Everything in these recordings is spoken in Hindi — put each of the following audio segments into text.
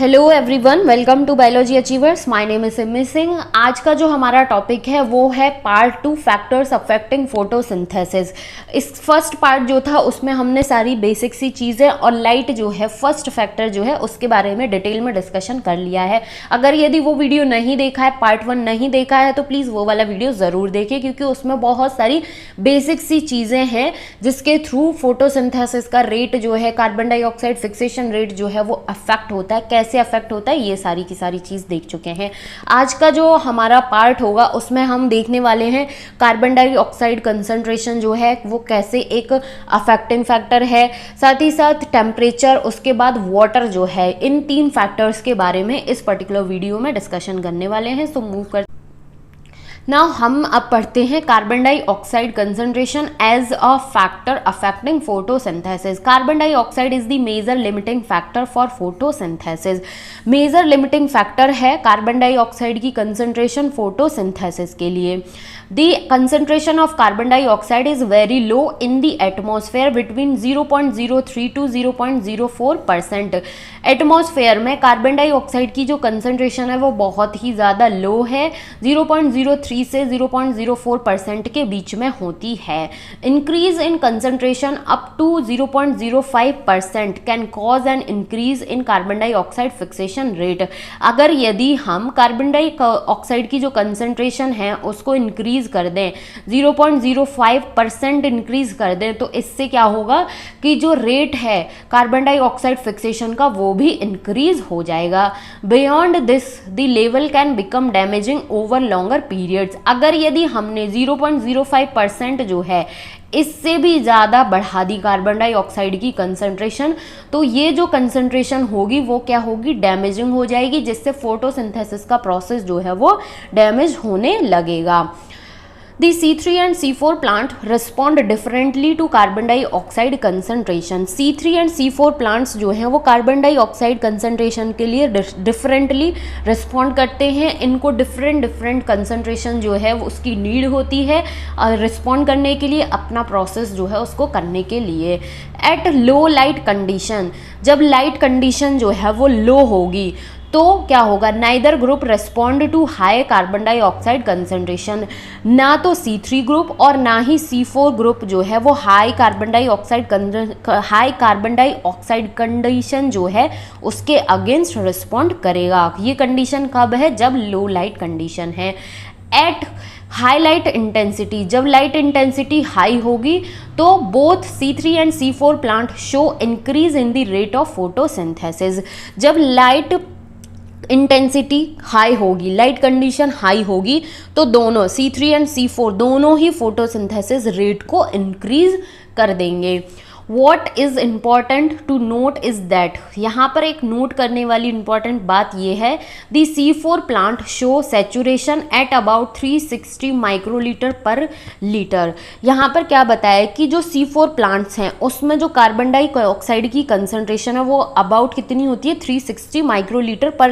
Hello everyone, welcome to biology achievers. My name is Simi Singh. आज का जो हमारा टॉपिक है वो है पार्ट 2, फैक्टर्स अफेक्टिंग फोटोसिंथेसिस। इस फर्स्ट पार्ट जो था उसमें हमने सारी बेसिक सी चीज़ें और लाइट जो है फर्स्ट फैक्टर जो है उसके बारे में डिटेल में डिस्कशन कर लिया है। अगर यदि वो वीडियो नहीं देखा है, पार्ट 1 नहीं देखा है, तो प्लीज़ वो वाला वीडियो ज़रूर देखें, क्योंकि उसमें बहुत सारी बेसिक सी चीज़ें हैं जिसके थ्रू फोटोसिंथेसिस का रेट जो है, कार्बन डाइऑक्साइड फिक्सेशन रेट जो है वो अफेक्ट होता है, कैसे अफेक्ट होता है, ये सारी की सारी चीज़ देख चुके हैं। आज का जो हमारा पार्ट होगा उसमें हम देखने वाले हैं कार्बन डाइऑक्साइड कंसंट्रेशन जो है वो कैसे एक अफेक्टिंग फैक्टर है, साथ ही साथ टेम्परेचर, उसके बाद वाटर जो है, इन 3 फैक्टर्स के बारे में इस पर्टिकुलर वीडियो में डिस्कशन करने वाले हैं। सो मूव कर नाउ हम अब पढ़ते हैं carbon dioxide concentration as a factor affecting photosynthesis. Carbon dioxide is the major limiting factor for photosynthesis. Major limiting factor है कार्बन डाइऑक्साइड की कंसंट्रेशन फोटोसिंथेसिस के लिए। The concentration of carbon dioxide is very low in the atmosphere between 0.03 to 0.04%। Atmosphere में कार्बन डाइऑक्साइड की जो कंसंट्रेशन है वो बहुत ही ज़्यादा लो है, 0.03 से 0.04% के बीच में होती है। Increase in concentration up to 0.05% can cause an increase in carbon dioxide fixation rate. अगर यदि हम कार्बन डाइऑक्साइड की जो कंसंट्रेशन है उसको इंक्रीज कर दें, 0.05% इंक्रीज कर दें, तो इससे क्या होगा कि जो रेट है कार्बन डाइऑक्साइड फिक्सेशन का वो भी इंक्रीज हो जाएगा। Beyond this the level can become damaging over longer periods. अगर यदि हमने 0.05% जो है इससे भी ज़्यादा बढ़ा दी कार्बन डाइऑक्साइड की कंसंट्रेशन, तो ये जो कंसंट्रेशन होगी वो क्या होगी, डैमेजिंग हो जाएगी, जिससे फोटोसिंथेसिस का प्रोसेस जो है वो डैमेज होने लगेगा। The C3 and C4 plant respond differently to carbon dioxide concentration। C3 and C4 plants जो हैं वो कार्बन डाइऑक्साइड कंसंट्रेशन के लिए डिफरेंटली रिस्पॉन्ड करते हैं। इनको डिफरेंट कंसंट्रेशन जो है वो उसकी नीड होती है रिस्पॉन्ड करने के लिए, अपना प्रोसेस जो है उसको करने के लिए। एट लो लाइट कंडीशन, जब लाइट कंडीशन जो है वो लो होगी तो क्या होगा, neither group respond to high carbon dioxide concentration. ना तो C3 ग्रुप और ना ही C4 ग्रुप जो है वो हाई कार्बन डाइऑक्साइड कंडीशन जो है उसके अगेंस्ट रिस्पॉन्ड करेगा। ये कंडीशन कब है, जब लो लाइट कंडीशन है। एट हाई लाइट इंटेंसिटी, जब लाइट इंटेंसिटी हाई होगी तो both C3 and C4 plant show increase in the rate of photosynthesis. जब लाइट इंटेंसिटी हाई होगी, लाइट कंडीशन हाई होगी, तो दोनों C3 एंड C4 दोनों ही फोटोसिंथेसिस रेट को इंक्रीज कर देंगे। What is important to note is that, यहाँ पर एक नोट करने वाली इंपॉर्टेंट बात यह है, the C4 plant show saturation at about 360 microlitre per litre. यहाँ पर क्या बताया कि जो C4 प्लांट्स हैं उसमें जो कार्बन डाइऑक्साइड की कंसंट्रेशन है वो अबाउट कितनी होती है, 360 माइक्रोलीटर पर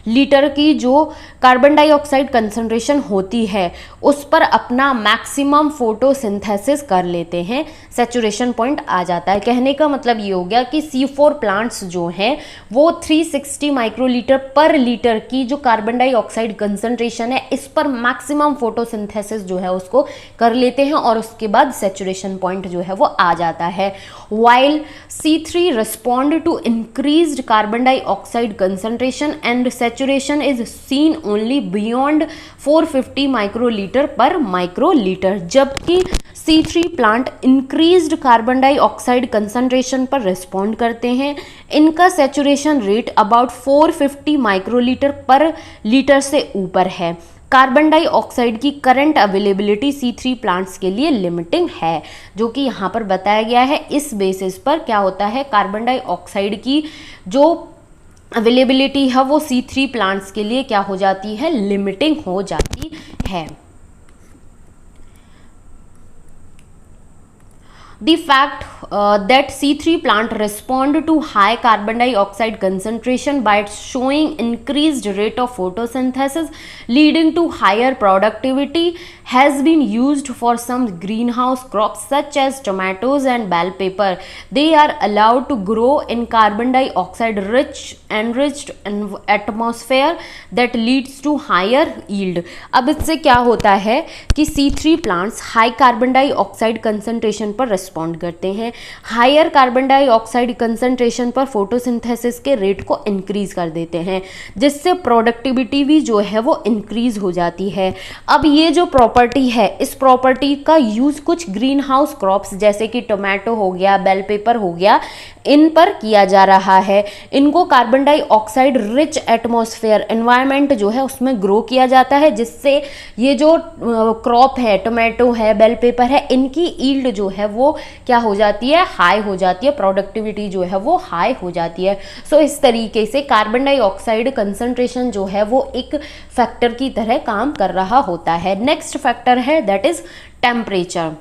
लीटर की जो कार्बन डाइऑक्साइड कंसंट्रेशन होती है उस पर अपना मैक्सिमम फोटोसिंथेसिस कर लेते हैं, सैचुरेशन पॉइंट आ जाता है। कहने का मतलब ये हो गया कि C4 प्लांट्स जो हैं वो 360 माइक्रोलीटर पर लीटर की जो कार्बन डाइऑक्साइड कंसंट्रेशन है इस पर मैक्सिमम फोटोसिंथेसिस जो है उसको कर लेते हैं और उसके बाद सैचुरेशन पॉइंट जो है वो आ जाता है। While C3 respond to increased carbon dioxide concentration and saturation is seen only beyond 450 microlitre per microlitre, जबकि C3 plant increased carbon dioxide concentration पर रिस्पॉन्ड करते हैं। इनका saturation rate about 450 microlitre per litre से ऊपर है। कार्बन डाइऑक्साइड की करंट अवेलेबिलिटी C3 प्लांट्स के लिए लिमिटिंग है, जो कि यहाँ पर बताया गया है। इस बेसिस पर क्या होता है, कार्बन डाइऑक्साइड की जो अवेलेबिलिटी है वो C3 प्लांट्स के लिए क्या हो जाती है, लिमिटिंग हो जाती है। The fact that C3 plant respond to high carbon dioxide concentration by showing increased rate of photosynthesis leading to higher productivity has been used for some greenhouse crops such as tomatoes and bell pepper. They are allowed to grow in carbon dioxide rich enriched atmosphere that leads to higher yield. अब इससे क्या होता है कि C3 plants high carbon dioxide concentration पर रिस्पॉन्ड करते हैं, हायर कार्बन डाइऑक्साइड कंसंट्रेशन पर फोटोसिंथेसिस के रेट को इंक्रीज कर देते हैं, जिससे प्रोडक्टिविटी भी जो है वो इंक्रीज हो जाती है। अब ये जो प्रॉपर्टी है, इस प्रॉपर्टी का यूज कुछ ग्रीन हाउस क्रॉप्स जैसे कि टोमेटो हो गया, बेल पेपर हो गया, इन पर किया जा रहा है। इनको carbon dioxide rich atmosphere environment जो है उसमें ग्रो किया जाता है, जिससे ये जो क्रॉप है, टोमेटो है, बेल पेपर है, इनकी ईल्ड जो है वो क्या हो जाती है, हाई हो जाती है, प्रोडक्टिविटी जो है वो हाई हो जाती है। सो इस तरीके से कार्बन डाइऑक्साइड कंसंट्रेशन जो है वो एक फैक्टर की तरह काम कर रहा होता है। नेक्स्ट फैक्टर है that is temperature.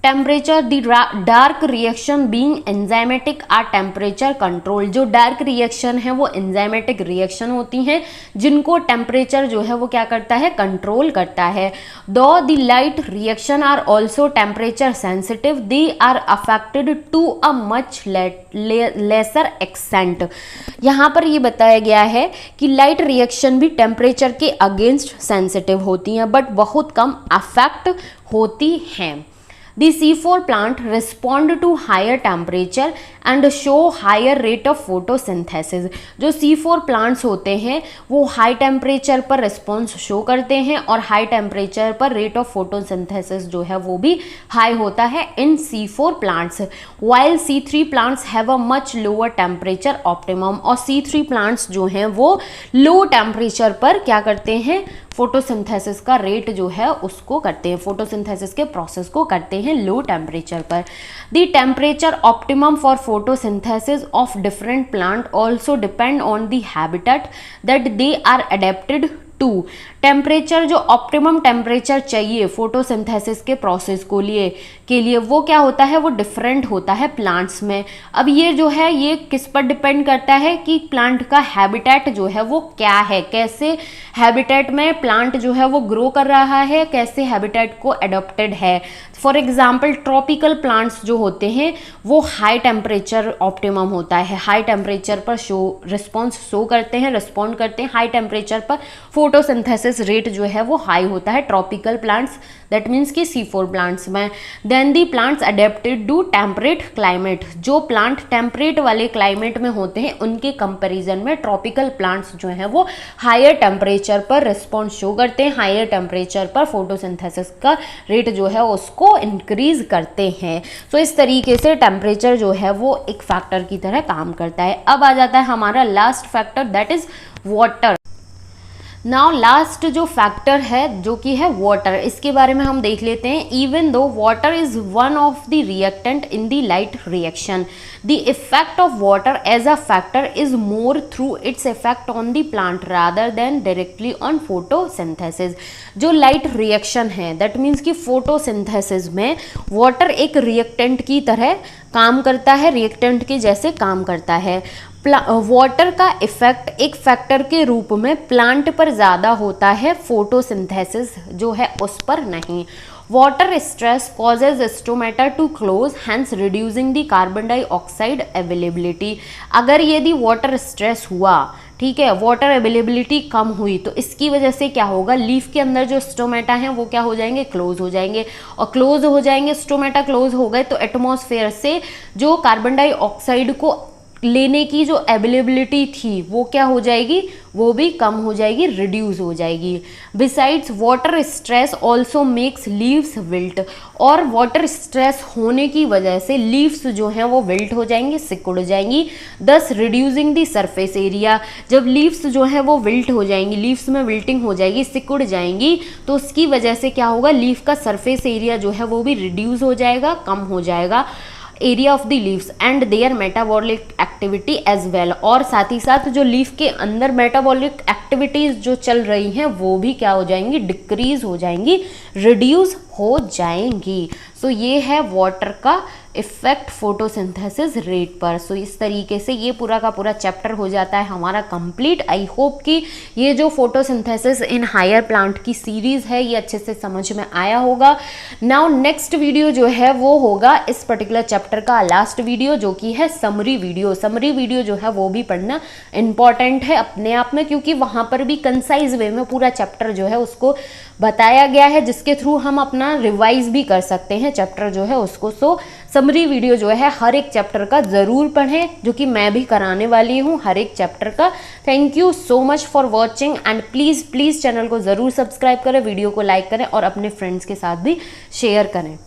Temperature, the dark reaction being enzymatic are temperature control. जो डार्क रिएक्शन है वो एंजाइमेटिक रिएक्शन होती हैं, जिनको टेम्परेचर जो है वो क्या करता है, कंट्रोल करता है। Though the light reaction are also temperature sensitive, they are affected to a much lesser extent. यहाँ पर ये बताया गया है कि लाइट रिएक्शन भी टेम्परेचर के अगेंस्ट सेंसिटिव होती हैं, बट बहुत कम अफेक्ट होती हैं। The C4 plant respond to higher temperature and show higher rate of photosynthesis। जो C4 plants होते हैं वो हाई टेम्परेचर पर रिस्पॉन्स शो करते हैं और हाई टेम्परेचर पर रेट ऑफ फोटोसिंथेसिस जो है वो भी हाई होता है इन C4 plants. While C3 plants have a much lower temperature optimum. और C3 प्लांट्स जो हैं वो लो टेम्परेचर पर क्या करते हैं, फोटोसिंथेसिस का रेट जो है उसको करते हैं, फोटोसिंथेसिस के प्रोसेस को करते हैं लो टेम्परेचर पर। The temperature optimum for photosynthesis of different plant also depend on the habitat that they are adapted to. Temperature जो ऑप्टिमम टेम्परेचर चाहिए फोटोसिंथेसिस के प्रोसेस को के लिए वो क्या होता है, वो डिफरेंट होता है प्लांट्स में। अब ये जो है ये किस पर डिपेंड करता है कि प्लांट का हैबिटेट जो है वो क्या है, कैसे हैबिटेट में प्लांट जो है वो ग्रो कर रहा है, कैसे हैबिटेट को अडॉप्टेड है। फॉर एग्जाम्पल ट्रॉपिकल प्लांट्स जो होते हैं वो हाई टेम्परेचर ऑप्टिमम होता है, हाई टेम्परेचर पर रिस्पॉन्ड करते हैं, हाई टेम्परेचर पर फोटोसिंथेसिस रेट जो है वो हाई होता है ट्रॉपिकल प्लांट्स, दैट मीन्स कि C4 प्लांट्स में। Then the plants adapted to temperate climate. जो प्लांट टेम्परेट वाले क्लाइमेट में होते हैं उनके कंपैरिजन में ट्रॉपिकल प्लांट्स जो हैं वो हायर टेम्परेचर पर रिस्पॉन्स शो करते हैं, हायर टेम्परेचर पर फोटोसिंथेसिस का रेट जो है उसको इंक्रीज करते हैं। सो इस तरीके से टेम्परेचर जो है वो एक फैक्टर की तरह काम करता है। अब आ जाता है हमारा last factor that is water. Now last जो फैक्टर है जो कि है वाटर, इसके बारे में हम देख लेते हैं। Even though water is one of the reactant in the light reaction, the effect of water as a factor is more through its effect on the plant rather than directly on photosynthesis. जो लाइट रिएक्शन है दैट मीन्स कि फोटोसिंथेसिस में वाटर एक रिएक्टेंट की तरह काम करता है, रिएक्टेंट के जैसे काम करता है। वाटर का इफेक्ट एक फैक्टर के रूप में प्लांट पर ज़्यादा होता है, फोटोसिंथेसिस जो है उस पर नहीं। Water stress causes stomata to close, hence reducing the carbon dioxide availability. अगर यदि वाटर स्ट्रेस हुआ, ठीक है, वाटर अवेलेबिलिटी कम हुई, तो इसकी वजह से क्या होगा, लीफ के अंदर जो स्टोमेटा हैं वो क्या हो जाएंगे, क्लोज हो जाएंगे। और क्लोज हो जाएंगे, स्टोमेटा क्लोज हो गए तो एटमॉस्फेयर से जो कार्बन डाइऑक्साइड को लेने की जो अवेलेबिलिटी थी वो क्या हो जाएगी, वो भी कम हो जाएगी, रिड्यूस हो जाएगी। Besides water stress also makes leaves wilt. और वाटर स्ट्रेस होने की वजह से लीव्स जो हैं वो विल्ट हो जाएंगी, सिकुड़ जाएंगी, दस रिड्यूसिंग द सरफेस एरिया। जब लीव्स जो है वो विल्ट हो जाएंगी, लीव्स में विल्टिंग हो जाएगी, सिकुड़ जाएंगी, तो उसकी वजह से क्या होगा, लीफ का सरफेस एरिया जो है वो भी रिड्यूस हो जाएगा, कम हो जाएगा। Area of the leaves and their metabolic activity as well, और साथ ही साथ जो लीफ के अंदर मेटाबॉलिक एक्टिविटीज जो चल रही हैं वो भी क्या हो जाएंगी, डिक्रीज हो जाएंगी, रिड्यूस हो जाएंगी। सो ये है वाटर का इफेक्ट फोटोसिंथेसिस रेट पर। सो इस तरीके से ये पूरा का पूरा चैप्टर हो जाता है हमारा कंप्लीट। आई होप कि ये जो फोटोसिंथेसिस इन हायर प्लांट की सीरीज है ये अच्छे से समझ में आया होगा। नाउ नेक्स्ट वीडियो जो है वो होगा इस पर्टिकुलर चैप्टर का लास्ट वीडियो, जो कि है समरी वीडियो। समरी वीडियो जो है वो भी पढ़ना इंपॉर्टेंट है अपने आप में, क्योंकि वहां पर भी कंसाइज वे में पूरा चैप्टर जो है उसको बताया गया है, जिसके थ्रू हम अपना रिवाइज भी कर सकते हैं चैप्टर जो है उसको। सो समरी वीडियो जो है हर एक चैप्टर का ज़रूर पढ़ें, जो कि मैं भी कराने वाली हूँ हर एक चैप्टर का। Thank you so much for watching and please channel को ज़रूर सब्सक्राइब करें, वीडियो को लाइक करें और अपने फ्रेंड्स के साथ भी शेयर करें।